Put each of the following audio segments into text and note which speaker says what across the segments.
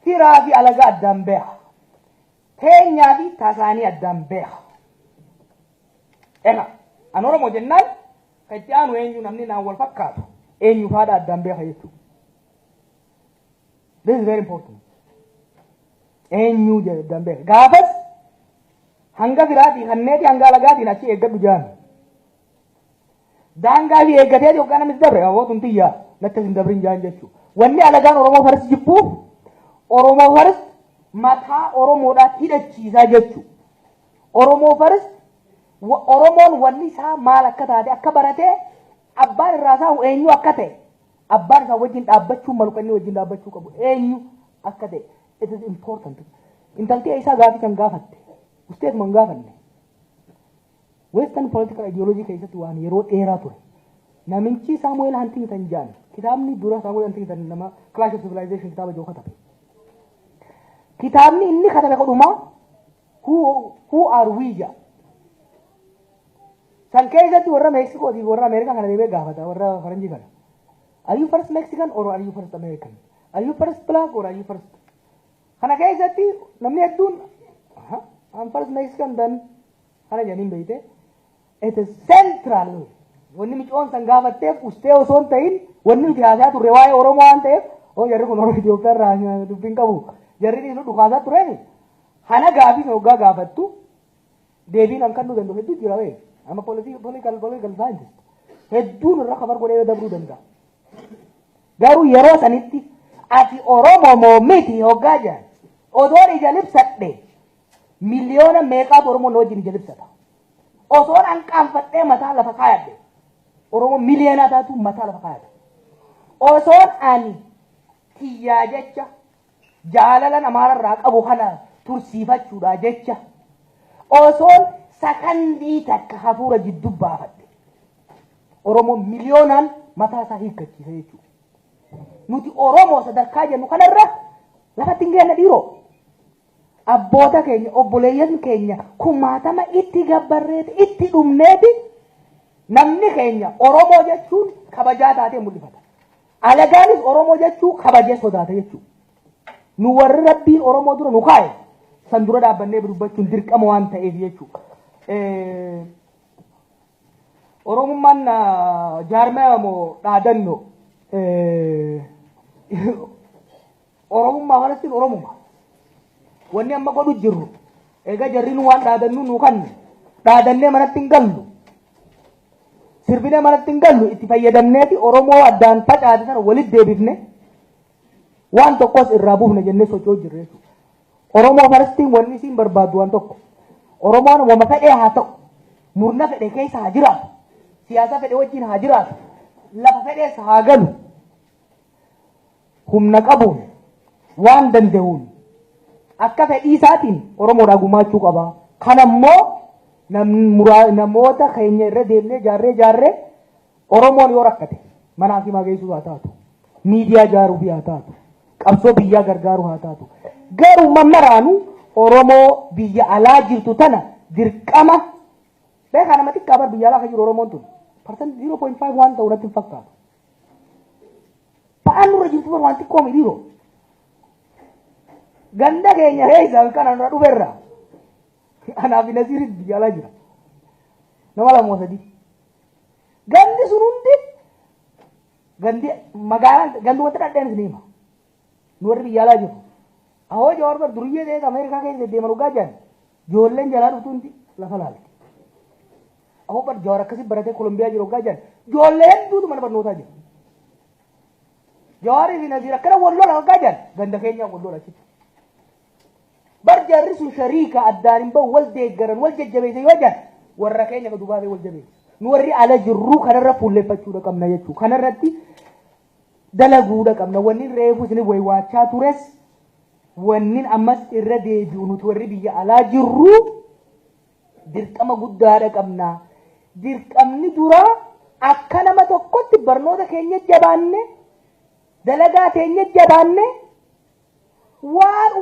Speaker 1: firaa fi alagaa addaan beeka. Teenyaa fi tasaanii addaan beeka. Egaa an Oromoo jennaan kan itti aanu eenyu namni naan wal fakkaatu eenyu faadha addaan beeka jechuudha. This is very important. Eenyu addaan beeka. Gaafas hanga firaatii kanneeti hanga alagaatiin achi eeggadhu jaan. Daangaa fi eeggatee yookaan namni dabre hawwatuun xiyyaa natti hin dabrin jaan jechuudha. Wanni alagaan Oromoo faris jibbuuf Oromoo faris mataa Oromoodhaan hidhachiisaa jechuudha. Oromoo faris Oromoon wanni isaa maal akka taate akka baratee abbaan irraa isaa eenyu akka ta'e abbaan isaa wajjin dhaabbachuu malu kan inni wajjin dhaabbachuu qabu eenyu akka ta'e it is important. Intaltee isaa gaafii kan gaafatte usteetuma hin gaafanne. Western political ideology keessatti waan yeroo dheeraa ture. Namichi Samuel Huntington jaan kitaabni dura Samuel Huntington nama Clash of Civilization kitaaba joo katabe. Kitaabni inni katabe kodhuma who are we jaa. San keessatti warra Mexico fi warra America kana deebee gaafata warra Faranjii kana. Are you first Mexican or are you first American? Are you first black or are you first? Kana keessatti namni hedduun I'm first Mexican then kana jedhanii beekte. It is central. Wanni micoon san gaafatteef ustee osoo hin ta'in wanni nuti haasaa turre waa'ee Oromoo waan ta'eef jarri kun Oromoo Itoophiyaa irraa dubbiin qabu. Jarri dhiisuu dhukaasaa tureeni. Hana gaafii hoggaa gaafattu deebiin kan kennuu danda'u hedduu jira wayii. Amma political scientist. Hedduun irra kafar godhee dabruu danda'a. Garuu yeroo sanitti ati Oromoo moo miti hoggaa jaan odoon ija libsadhe miliyoona meeqaatu Oromoon wajjin ija libsata. Osoon hanqaanfadhee mataa lafa kaayadhe Oromoo miliyoonaa taatu mataa lafa kaayadhe. Osoon ani kiyyaa jecha jaalala namaarraa qabu kana tursiifachuudha jecha osoon sakandii takka hafuura jiddu baafadhe Oromoo miliyoonaan mataa isaa hiikkachiisa jechuudha. Nuti Oromoo sadarkaa jennu kanarra lafatti hin geenye dhiiroo. Abboota keenya obboleeyyan keenya kumaatama itti gabbarreeti itti dhumneeti namni keenya Oromoo jechuun kabajaa taatee mul'ifata. Alagaanis Oromoo jechuun kabajee sodaata jechuudha. Nu warri rabbiin Oromoo dura nu kaa'e san dura dhaabbannee dubbachuun dirqama waan ta'eef jechuudha. Oromummaan jaarmaya moo dhaadannoo Oromummaa falastiin Oromummaa. Wanni amma godhu jirru egaa jarri nu waan dhaadannu nu kanne dhaadannee manatti hin gallu sirbinee manatti hin gallu itti fayyadamneeti Oromoo addaan facaate sana walitti deebifne waan tokkos irraa buufne jennee socho'uu jirre jechuudha. Oromoo falastiin wanni isiin barbaadu waan tokko Oromoon wama fedhee haa ta'u murna fedhe keessa haa jiraatu siyaasa fedhe wajjin haa jiraatu lafa fedhees haa galu humna qabuun waan danda'uun akka fedhii isaatiin Oromoodhaa gumaachuu qaba. Kanammoo namoota keenya irra deemnee jaarree Oromoon yoo rakkate manaa fi mageessuu haa taatu miidiyaa jaaruu fi haa taatu qabsoo biyyaa gargaaruu haa taatu garuu mammaraanu Oromoo biyya alaa jirtu tana dirqama beekaa nama xiqqaa biyya alaa kan jiru Oromoon tun parsan 0.5 waan ta'u natti hin fakkaatu. Ba'aan nurra jirtu waan xiqqoo miidhiiroo. Ganda keenya heesaa kana nurra dhuferra anaaf Nasiiris biyya alaa jira nama lama sadii gandi sun hundi gandi magaalaa gandi wanta dhadheenis ni hima nu warri biyya alaa jiru ahoo Jawaar bar duriyyee ta'e Ameerikaa keessa deeman dhugaa jiran ijoolleen jalaa dhuftu hundi lafa laalti ahoo bar Jawaar akkasii baratee Kolumbiyaa jiru dhugaa jiran ijoolleen hedduutu mana barnootaa jiru Jawaarii fi Nasiir akkana wallola dhugaa jiran ganda keenya wallola achitti. Barjarri sun shariika addaan hin bahu wal deeggaran wal jajjabeessa yoo jedhan warra keenya ka dubaabee wal jabeessa. Nu warri ala jirru kanarra fuulleeffachuudha qabna jechuudha. Kanarratti dalaguudha qabna. Wanni reefu isin waywaachaa tures wanni ammas irra deebi'u nuti warri biyya alaa jirru dirqama guddaadha qabna. Dirqamni dura akka nama tokkotti barnoota keenya jabaanne dalagaa keenya jabaanne waan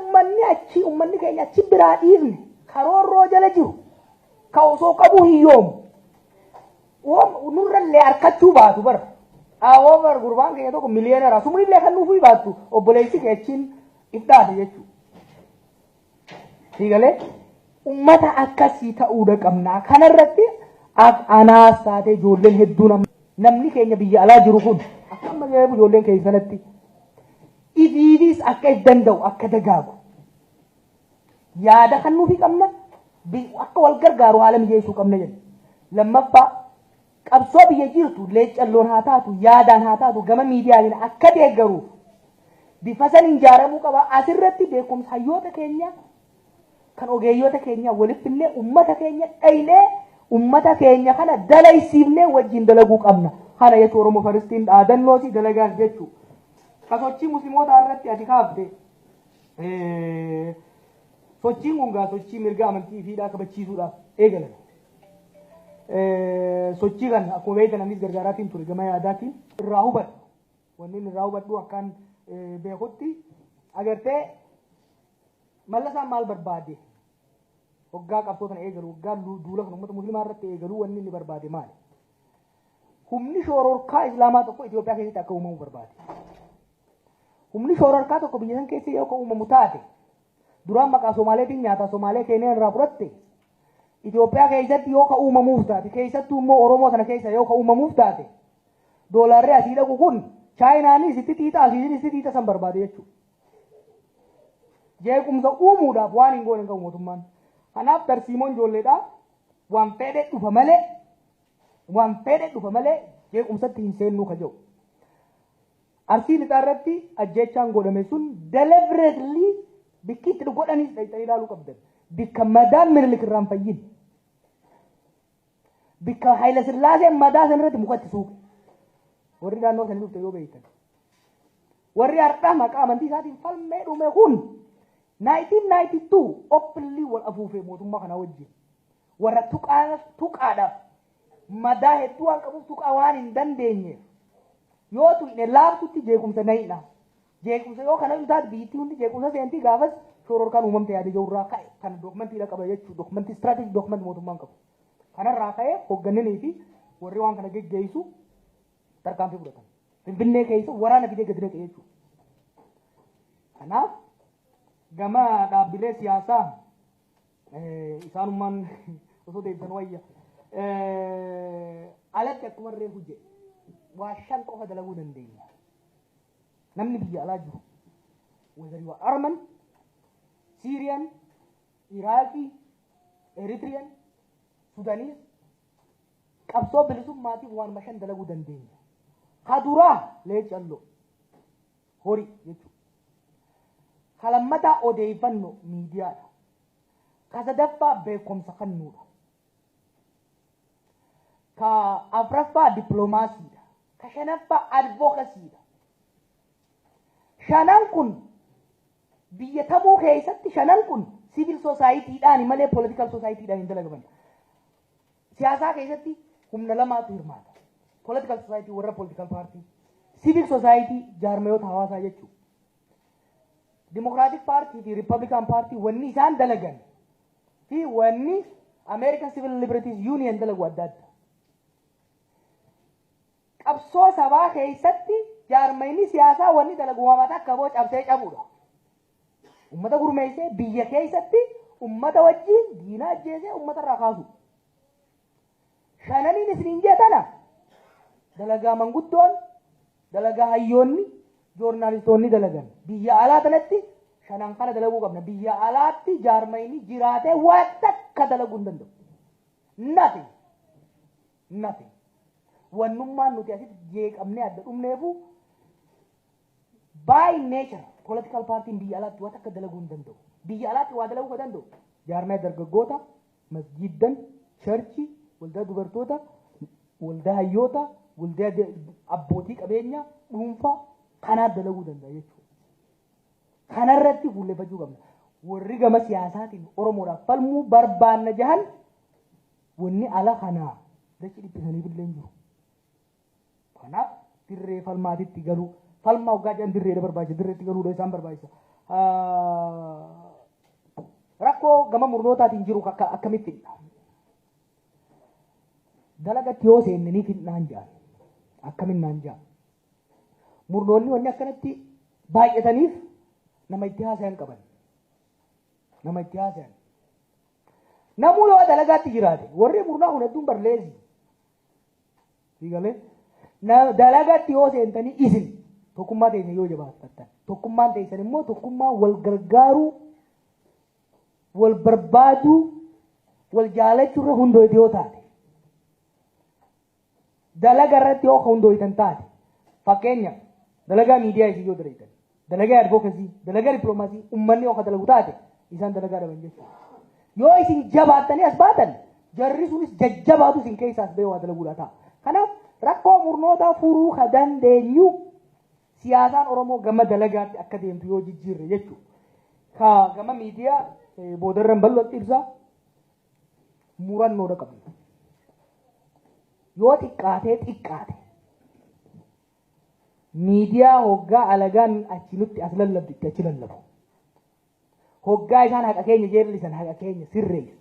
Speaker 1: ummanni keenya achi biraa dhiifne karoorroo jala jiru ka osoo qabu hiyyoomu nurrallee harkachuu baatu bara awoo bar gurbaan keenya tokko miliyooneera sumnillee kan nuufii baattu obboleessi keechiin ibdaate jechuudha. Siigalee ummata akkasii ta'uudha qabna. Kanarratti anaas taatee ijoolleen hedduun namni keenya biyya alaa jiru kun akkuma ijoolleen keenya sanatti ifiifis akka danda'u akka dagaagu yaada kan nuufi qabna akka wal gargaaru haala mijeessuu qabna jedha. Lammaffaa qabsoo biyya jirtu leecalloon haa taatu yaadaan haa taatu gama miidiyaatiin akka deeggaruuf bifa san ijaaramuu qaba. Asirratti beekumsa hayyoota keenya kan ogeeyyoota keenya walitti illee ummata keenya dhaynee ummata keenya kana dalaysiifnee wajjin dalaguu qabna. Kana jechuun Oromoo Faristiin dhaadannootii dalagaas jechuudha. Sochii musliimotaa irratti ati kaafte sochiin kun gaa sochii mirga amantii fiidhaa kabachiisuudhaaf eegalame. Sochii kan akkuma beektan anis gargaaraatiin ture gama yaadaatiin irraa hubadhu. Wanni irraa hubadhu akkaan beekutti agartee mallasaan maal barbaade waggaa qabsoota eegalu waggaa duula kan uummata musliimaa irratti eegalu wanni inni barbaade maali? Humni shoororkaa islaamaa tokko Itoophiyaa keessatti akka uumamu barbaade. Humni shoororkaa tokko biyya san keessa yoo uumamu taate duraan maqaa Somaaleetiin nyaata Somaalee Keenyaa irraa fudhatte Itoophiyaa keessatti yoo uumamuuf taate keessattuu immoo Oromoo sana keessa yoo uumamuuf taate doolaarri asii dhaqu kun Chaayinaanis itti xiixa asiinis itti xiixa san barbaade jechuudha. Jeequmsa uumuudhaaf waan hin goone qabu mootummaan. Kanaaf tarsiimoon ijoolleedhaa waan fedhe dhufa malee jeequmsatti hin seennuu ka jedhu. Arsii lixaa irratti ajjeechaan godhame sun deliberately bikki itti godhanis dhaqxanii ilaaluu qabdan. Bikka madaan Minilik irraan fayyin. Bikka Haayila Sillaaseen madaa san irratti mukatti suuqe. Warri naannoo sanii dhufte yoo beektan. Warri har'aa maqaa amantii isaatiin falmee dhume kun 1992 openly wal afuufee mootummaa kana wajjin. Warra tuqaadhaaf madaa hedduu waan qabuuf tuqaa waan hin dandeenyeef yoo tuqne laaftutti jeequmsa nayidha. Jeequmsa yoo kana taate biyyittii hundi jeequmsa seentii gaafas shoororkaan uumamte yaade jirurraa ka'e kan dookumantiidha qaba jechuudha. Dookumantii istiraatiijii dookumantii mootummaan qabu. Kanarraa ka'ee hooggannanii fi warri waan kana geggeessu tarkaanfii fudhatan. Finfinnee keessa waraana fidee gadi naqe jechuudha. Kanaaf gama dhaabbilee siyaasaa isaanummaan osoo deebisan wayya alatti akkuma reefu jedhe waa shan qofa dalaguu dandeenya. Namni biyya alaa jiru whether you are Arman, Syrian, Iraqi, Eritrean, Sudanese qabsoo bilisummaatiif waan shan dalaguu dandeenya. Haduraa leecalloo horii jechuudha. Kalammataa odeeffannoo miidiyaadha. Ka sadaffaa beekumsa kennuudha. Ka afuraffaa dippiloomaasiidha. Ka shanaffaa advookasiidha. Shanan kun biyya tabuu keessatti shanan kun siivil soosaayitiidhaan malee poolitikaal soosaayitiidhaan hin dalagaman. Siyaasaa keessatti humna lamaatu hirmaata. Political society warra political party, civic society jaarmayoota hawaasaa jechuudha. Democratic Party fi Republican Party wanni isaan dalagan fi wanni American Civil Liberties Union dalagu adda adda. Qabsoo sabaa keessatti jaarmayni siyaasaa wanni dalagu waamata akka boo cabsee cabuudha. Ummata gurmeessee biyya keessatti ummata wajjin diina ajjeesee ummata irraa kaasu. Shananiin isiniin jeetana dalagaa manguddoon, dalagaa hayyoonni, joornaalistoonni dalagan. Biyya alaa kanatti shanan kana dalaguu qabna. Biyya alaatti jaarmayni jiraatee waan takka dalaguu hin danda'u. Nothing. Wannummaan nuti asitti jeeqamnee adda dhumneefu by nature political party biyya alaatti waan takka dalaguu hin danda'u. Biyya alaatti waa dalaguu kan danda'u jaarmaya dargaggoota, masjiddan, churchii, waldaa dubartoota, waldaa hayyoota, waldaa abbootii qabeenya dhuunfaa kanaa dalaguu danda'a jechuudha. Kanarratti fuulleffachuu qabna. Warri gama siyaasaatiin Oromoodhaaf falmuu barbaanna jahan wanni ala kanaa dachi dhiphisanii illee hin jiru. Kanaaf dirree falmaatitti galuu falmaa waggaa jedhan dirreedha barbaachisa dirreetti galuudha isaan barbaachisa. Rakkoo gama murnootaatiin jiru akkamitti dalagatti yoo seennanii fidnaan jedhan akkaminnaan jedhan murnoonni wanni akkanatti baay'ataniif nama itti haasayan qaban. Nama itti haasayan. Namuu yoo dalagaatti jiraate warri murnaa kun hedduun barleessi. Sigalee dalagaatti yoo seentanii isin tokkummaa teessan yoo jabaattan tokkummaan teessan immoo tokkummaa wal gargaaruu wal barbaaduu wal jaalachuurra hundooyte yoo taate dalaga irratti yoo hundooytan taate fakkeenya dalagaa miidiyaa isii yoo dareetan dalagaa advocacy dalagaa diplomaasii ummanni yoo dalagu taate isaan dalagaa dhaban jechuudha. Yoo isin jabaattanii as baatan jarri sunis jajjabaatu isin keessaas ba'ee waa dalaguudha ta'a. Kanaaf rakkoo murnoota furuu ka dandeenyu siyaasaan Oromoo gama dalagaatti akka deemtu yoo jijjiirre jechuudha. Ka gama miidiyaa boodarran bal'ootti ibsaa murannoodha qabna. Yoo xiqqaate miidiyaa hoggaa alagaan achi nutti as lallabdi itti achi lallabu. Hoggaa isaan haqa keenya jeellisan haqa keenya sirreessu.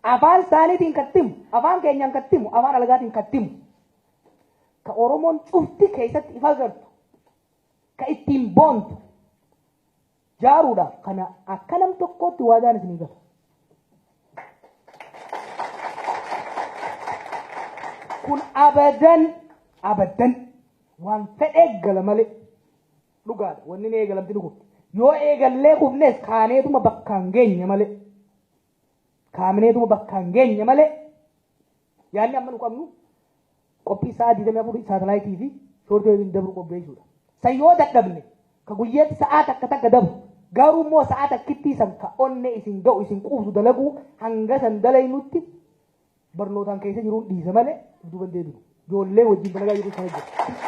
Speaker 1: Afaan isaaniitiin kattimu, afaan keenyaan kattimu, afaan alagaatiin kattimu. Ka Oromoon cufti keessatti ifa agartu, ka ittiin boontu jaaruudhaaf kana akka nam tokkootti waadaan isinii gala. Kun abadan waan fedhe gala malee dhugaadha. Wanni eegalamti dhugutti. Yoo eegallee kufnes kaaneetuma bakkaan geenye malee. Kaamineetuma bakkaan geenye malee. Yaadni amma nu qabnu qophii sa'a 24 saatalaayitii fi shoortii dabru qopheessuudha. San yoo dadhabne ka guyyeetti sa'aa takka dabru garuu immoo sa'aa takkitti san ka onne isin ga'u isin quubsu dalaguu hanga san dalaynutti barnootaan keessa jiruun dhiisa malee duuban deebi'u. Ijoollee wajjin dalagaa jiru sana hojjetu.